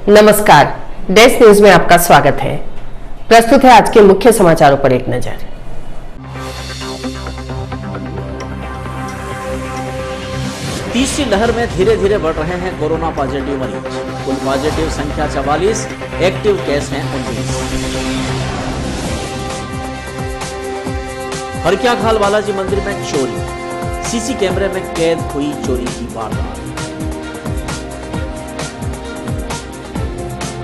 नमस्कार, desk news में आपका स्वागत है। प्रस्तुत है आज के मुख्य समाचारों पर एक नजर। तीसरी लहर में धीरे धीरे बढ़ रहे हैं कोरोना पॉजिटिव मरीज। कुल पॉजिटिव संख्या 44, एक्टिव केस हैं 19। हरक्याखाल बालाजी मंदिर में चोरी, सीसी कैमरे में कैद हुई चोरी की वारदात।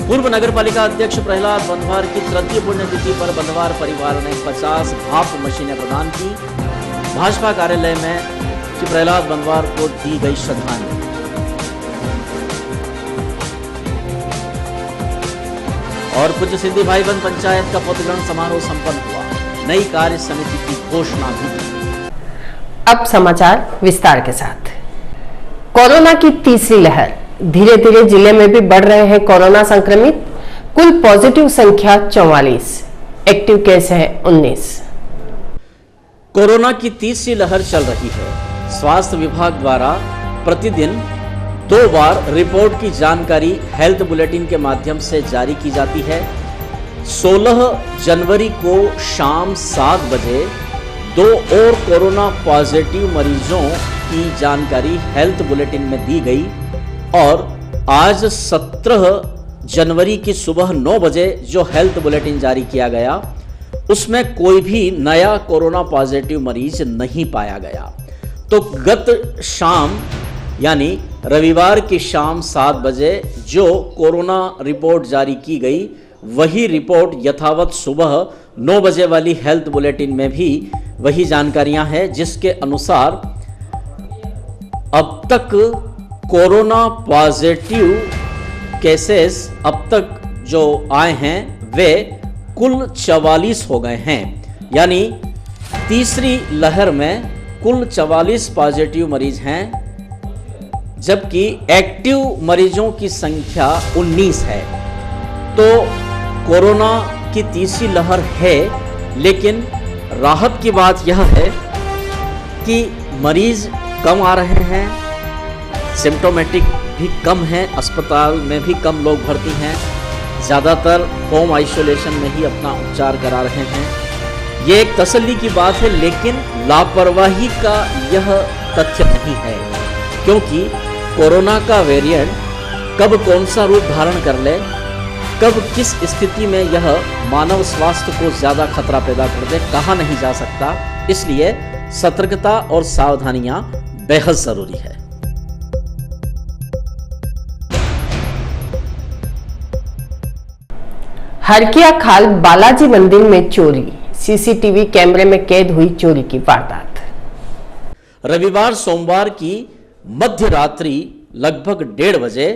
पूर्व नगर पालिका अध्यक्ष प्रहलाद बंधवार की तृतीय पुण्यतिथि पर बंधवार परिवार ने 50 भाप मशीनें प्रदान की। भाजपा कार्यालय में श्री प्रहलाद बंधवार को दी गई श्रद्धांजलि। और पूज्य सिद्धि भाई बंद पंचायत का पदग्रहण समारोह संपन्न हुआ। नई कार्य समिति की घोषणा भी की। अब समाचार विस्तार के साथ। कोरोना की तीसरी लहर, धीरे धीरे जिले में भी बढ़ रहे हैं कोरोना संक्रमित। कुल पॉजिटिव संख्या 44, एक्टिव केस है 19। कोरोना की तीसरी लहर चल रही है। स्वास्थ्य विभाग द्वारा प्रतिदिन 2 बार रिपोर्ट की जानकारी हेल्थ बुलेटिन के माध्यम से जारी की जाती है। 16 जनवरी को शाम 7 बजे 2 और कोरोना पॉजिटिव मरीजों की जानकारी हेल्थ बुलेटिन में दी गई और आज 17 जनवरी की सुबह 9 बजे जो हेल्थ बुलेटिन जारी किया गया उसमें कोई भी नया कोरोना पॉजिटिव मरीज नहीं पाया गया। तो गत शाम यानी रविवार की शाम 7 बजे जो कोरोना रिपोर्ट जारी की गई वही रिपोर्ट यथावत सुबह 9 बजे वाली हेल्थ बुलेटिन में भी वही जानकारियां हैं, जिसके अनुसार अब तक कोरोना पॉजिटिव केसेस अब तक जो आए हैं वे कुल 44 हो गए हैं। यानी तीसरी लहर में कुल 44 पॉजिटिव मरीज हैं, जबकि एक्टिव मरीजों की संख्या 19 है। तो कोरोना की तीसरी लहर है, लेकिन राहत की बात यह है कि मरीज कम आ रहे हैं, सिम्टोमेटिक भी कम है, अस्पताल में भी कम लोग भर्ती हैं, ज़्यादातर होम आइसोलेशन में ही अपना उपचार करा रहे हैं। ये एक तसल्ली की बात है, लेकिन लापरवाही का यह तथ्य नहीं है, क्योंकि कोरोना का वेरिएंट कब कौन सा रूप धारण कर ले, कब किस स्थिति में यह मानव स्वास्थ्य को ज़्यादा खतरा पैदा कर दे, कहा नहीं जा सकता। इसलिए सतर्कता और सावधानियां बेहद जरूरी है। हरक्याखाल बालाजी मंदिर में चोरी, सीसीटीवी कैमरे में कैद हुई चोरी की वारदात। रविवार सोमवार की मध्य रात्रि लगभग 1:30 बजे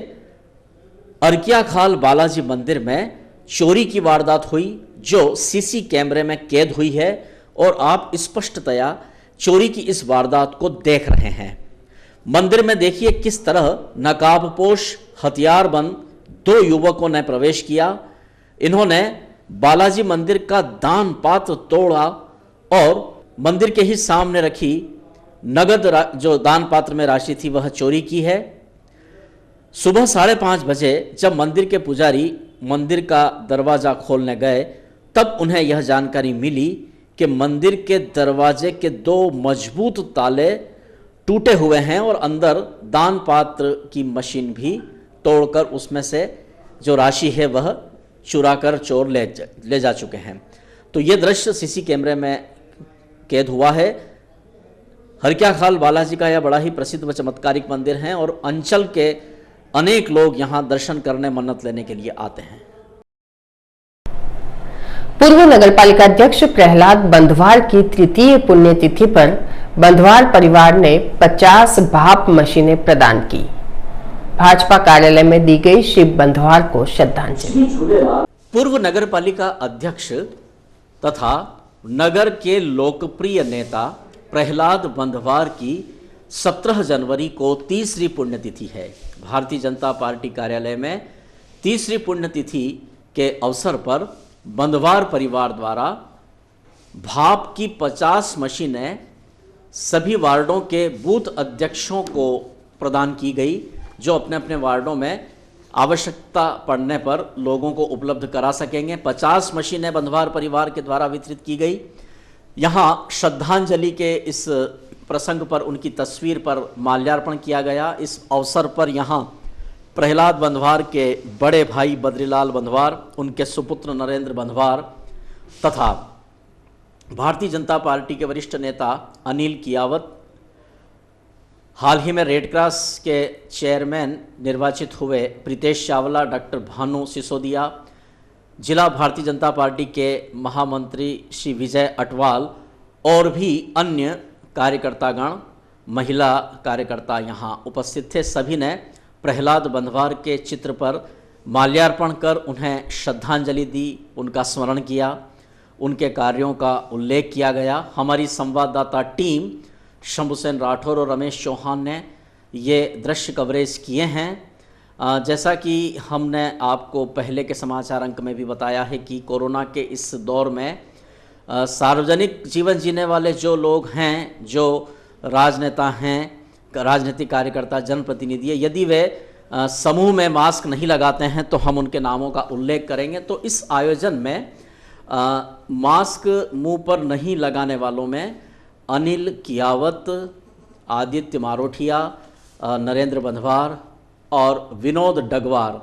हरक्याखाल बालाजी मंदिर में चोरी की वारदात हुई, जो सीसी कैमरे में कैद हुई है और आप स्पष्टतया चोरी की इस वारदात को देख रहे हैं। मंदिर में देखिए किस तरह नकाबपोश हथियारबंद 2 युवकों ने प्रवेश किया। इन्होंने बालाजी मंदिर का दान पात्र तोड़ा और मंदिर के ही सामने रखी नगद जो दान पात्र में राशि थी वह चोरी की है। सुबह 5:30 बजे जब मंदिर के पुजारी मंदिर का दरवाजा खोलने गए तब उन्हें यह जानकारी मिली कि मंदिर के दरवाजे के 2 मजबूत ताले टूटे हुए हैं और अंदर दान पात्र की मशीन भी तोड़कर उसमें से जो राशि है वह चुराकर चोर ले जा चुके हैं। तो ये दृश्य सीसी कैमरे में कैद हुआ है। हरक्याखाल बालाजी का यह बड़ा ही प्रसिद्ध व चमत्कारिक मंदिर है और अंचल के अनेक लोग यहाँ दर्शन करने मन्नत लेने के लिए आते हैं। पूर्व नगरपालिका अध्यक्ष प्रहलाद बंधवार की तृतीय पुण्यतिथि पर बंधवार परिवार ने 50 भाप मशीनें प्रदान की। भाजपा कार्यालय में दी गई श्री बंधवार को श्रद्धांजलि। पूर्व नगरपालिका अध्यक्ष तथा नगर के लोकप्रिय नेता प्रहलाद बंधवार की 17 जनवरी को तीसरी पुण्यतिथि है। भारतीय जनता पार्टी कार्यालय में तीसरी पुण्यतिथि के अवसर पर बंधवार परिवार द्वारा भाप की 50 मशीनें सभी वार्डों के बूथ अध्यक्षों को प्रदान की गई, जो अपने अपने वार्डों में आवश्यकता पड़ने पर लोगों को उपलब्ध करा सकेंगे। 50 मशीनें बंधवार परिवार के द्वारा वितरित की गई। यहाँ श्रद्धांजलि के इस प्रसंग पर उनकी तस्वीर पर माल्यार्पण किया गया। इस अवसर पर यहाँ प्रहलाद बंधवार के बड़े भाई बद्रीलाल बंधवार, उनके सुपुत्र नरेंद्र बंधवार तथा भारतीय जनता पार्टी के वरिष्ठ नेता अनिल कियावत, हाल ही में रेड क्रॉस के चेयरमैन निर्वाचित हुए प्रीतेश चावला, डॉक्टर भानु सिसोदिया, जिला भारतीय जनता पार्टी के महामंत्री श्री विजय अटवाल और भी अन्य कार्यकर्तागण, महिला कार्यकर्ता यहाँ उपस्थित थे। सभी ने प्रहलाद बंधवार के चित्र पर माल्यार्पण कर उन्हें श्रद्धांजलि दी, उनका स्मरण किया, उनके कार्यों का उल्लेख किया गया। हमारी संवाददाता टीम शंभू सेन राठौर और रमेश चौहान ने ये दृश्य कवरेज किए हैं। जैसा कि हमने आपको पहले के समाचार अंक में भी बताया है कि कोरोना के इस दौर में सार्वजनिक जीवन जीने वाले जो लोग हैं, जो राजनेता हैं, राजनीतिक कार्यकर्ता, जनप्रतिनिधि, यदि वे समूह में मास्क नहीं लगाते हैं तो हम उनके नामों का उल्लेख करेंगे। तो इस आयोजन में मास्क मुंह पर नहीं लगाने वालों में अनिल कियावत, आदित्य मारोठिया, नरेंद्र बंधवार और विनोद डगवार,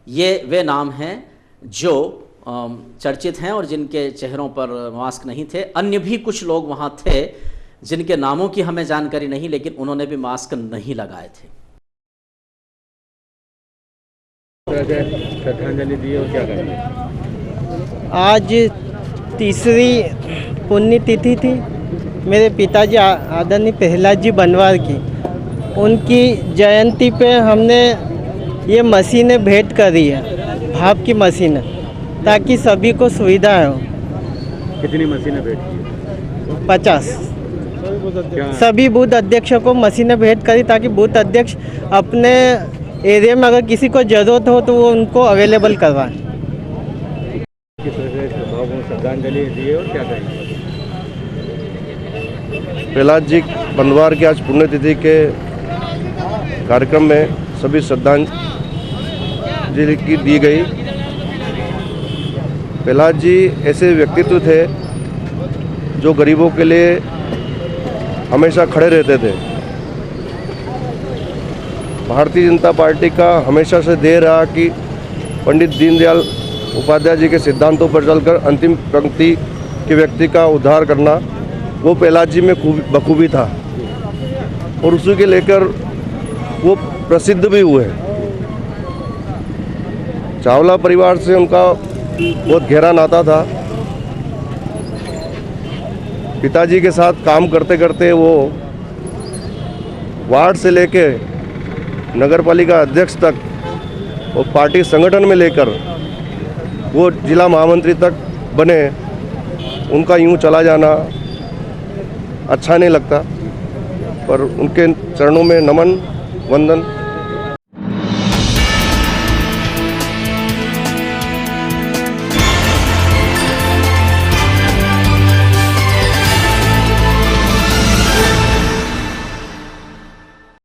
ये वे नाम हैं जो चर्चित हैं और जिनके चेहरों पर मास्क नहीं थे। अन्य भी कुछ लोग वहाँ थे जिनके नामों की हमें जानकारी नहीं, लेकिन उन्होंने भी मास्क नहीं लगाए थे। श्रद्धांजलि दी और क्या करेंगे? आज तीसरी पुण्यतिथि थी मेरे पिताजी आदरणीय प्रहलाद जी बंधवार की। उनकी जयंती पे हमने ये मशीनें भेंट करी है, भाप की मशीनें, ताकि सभी को सुविधा हो। कितनी मशीनें भेंट की? 50। सभी बूथ अध्यक्षों को मशीनें भेंट करी ताकि बूथ अध्यक्ष अपने एरिया में अगर किसी को ज़रूरत हो तो वो उनको अवेलेबल करवाएं। किस वजह से भावों श्रद्धांजलि दी और क्या करेंगे? प्रहलाद जी बंधवार की आज पुण्यतिथि के कार्यक्रम में सभी श्रद्धांजलि की दी गई। प्रहलाद जी ऐसे व्यक्तित्व थे जो गरीबों के लिए हमेशा खड़े रहते थे। भारतीय जनता पार्टी का हमेशा से ध्येय रहा कि पंडित दीनदयाल उपाध्याय जी के सिद्धांतों पर चलकर अंतिम पंक्ति के व्यक्ति का उद्धार करना, वो प्रहलाद जी में बखूबी था और उसी के लेकर वो प्रसिद्ध भी हुए। चावला परिवार से उनका बहुत गहरा नाता था। पिताजी के साथ काम करते करते वो वार्ड से लेके नगरपालिका अध्यक्ष तक और पार्टी संगठन में लेकर वो जिला महामंत्री तक बने। उनका यूं चला जाना अच्छा नहीं लगता, पर उनके चरणों में नमन वंदन